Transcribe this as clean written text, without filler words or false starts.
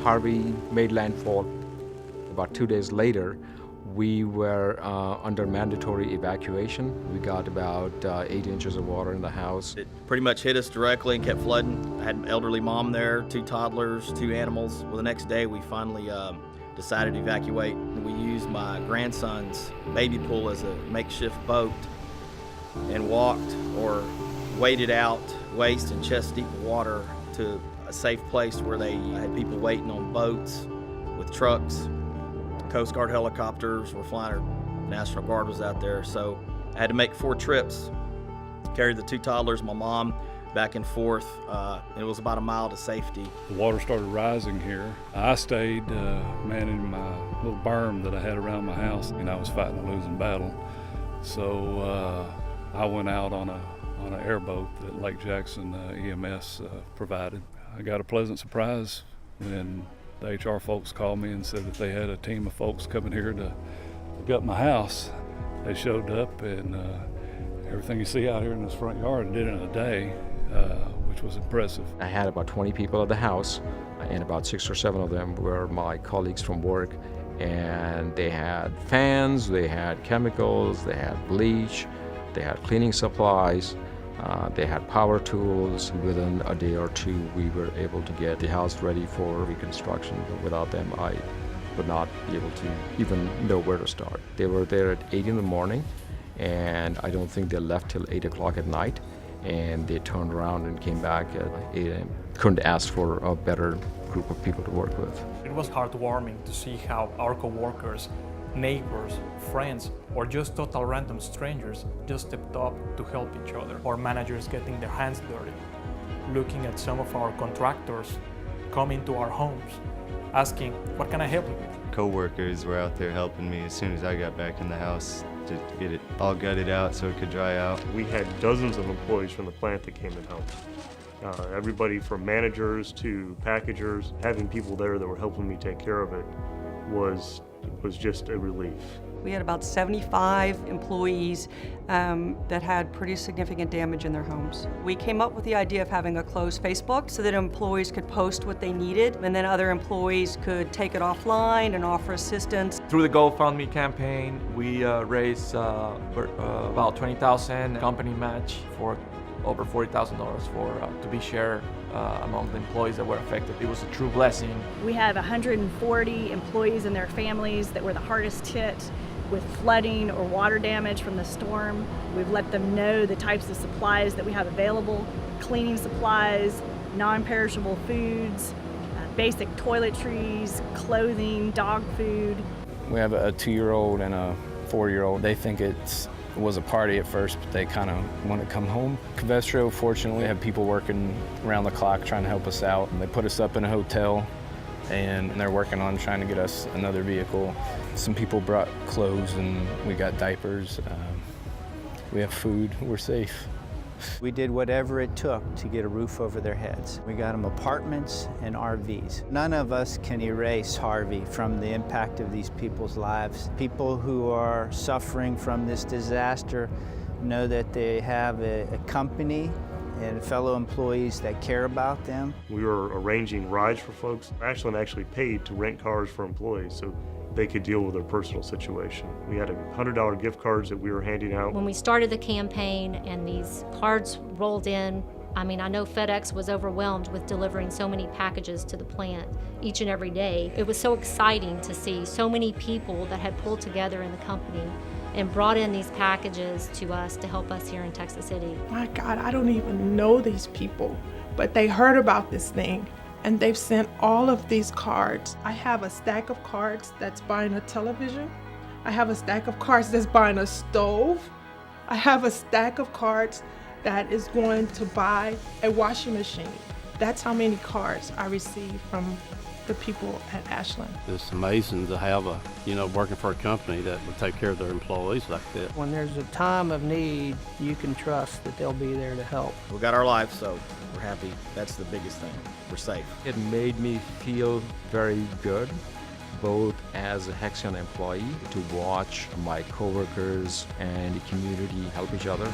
Harvey made landfall, about 2 days later, we were under mandatory evacuation. We got about 8 inches of water in the house. It pretty much hit us directly and kept flooding. I had an elderly mom there, 2 toddlers, 2 animals. Well, the next day we finally decided to evacuate. We used my grandson's baby pool as a makeshift boat and walked or waded out waist and chest deep water to a safe place where they had people waiting on boats with trucks. Coast Guard helicopters were flying, our National Guard was out there. So I had to make 4 trips, carried the 2 toddlers, my mom, back and forth. And it was about a mile to safety. The water started rising here. I stayed manning my little berm that I had around my house, and I was fighting a losing battle. So I went out on an airboat that Lake Jackson EMS provided. I got a pleasant surprise when the HR folks called me and said that they had a team of folks coming here to gut my house. They showed up, and everything you see out here in this front yard, I did it in a day, which was impressive. I had about 20 people at the house, and about 6 or 7 of them were my colleagues from work. And they had fans, they had chemicals, they had bleach, they had cleaning supplies. They had power tools. Within a day or 2, we were able to get the house ready for reconstruction. Without them, I would not be able to even know where to start. They were there at 8 in the morning, and I don't think they left till 8 o'clock at night, and they turned around and came back at 8 a.m. Couldn't ask for a better group of people to work with. It was heartwarming to see how our coworkers, neighbors, friends, or just total random strangers just stepped up to help each other. Our managers getting their hands dirty, looking at some of our contractors coming to our homes, asking, what can I help you with? Co-workers were out there helping me as soon as I got back in the house to get it all gutted out so it could dry out. We had dozens of employees from the plant that came and helped. Everybody from managers to packagers, having people there that were helping me take care of it was just a relief. We had about 75 employees that had pretty significant damage in their homes. We came up with the idea of having a closed Facebook so that employees could post what they needed, and then other employees could take it offline and offer assistance. Through the GoFundMe campaign, we raised about $20,000 company match for over $40,000 to be shared among the employees that were affected. It was a true blessing. We had 140 employees and their families that were the hardest hit with flooding or water damage from the storm. We've let them know the types of supplies that we have available: cleaning supplies, non-perishable foods, basic toiletries, clothing, dog food. We have a 2-year-old and a 4-year-old. They think it was a party at first, but they kind of want to come home. Covestro, fortunately, had people working around the clock trying to help us out. And they put us up in a hotel, and they're working on trying to get us another vehicle. Some people brought clothes, and we got diapers. We have food. We're safe. We did whatever it took to get a roof over their heads. We got them apartments and RVs. None of us can erase Harvey from the impact of these people's lives. People who are suffering from this disaster know that they have a company and fellow employees that care about them. We were arranging rides for folks. Ashland actually paid to rent cars for employees so they could deal with their personal situation. We had $100 gift cards that we were handing out. When we started the campaign and these cards rolled in, I mean, I know FedEx was overwhelmed with delivering so many packages to the plant each and every day. It was so exciting to see so many people that had pulled together in the company and brought in these packages to us to help us here in Texas City. My God, I don't even know these people, but they heard about this thing and they've sent all of these cards. I have a stack of cards that's buying a television. I have a stack of cards that's buying a stove. I have a stack of cards that is going to buy a washing machine. That's how many cards I received from the people at Ashland. It's amazing to have working for a company that would take care of their employees like that. When there's a time of need, you can trust that they'll be there to help. We got our life, so we're happy. That's the biggest thing. We're safe. It made me feel very good, both as a Hexion employee, to watch my coworkers and the community help each other.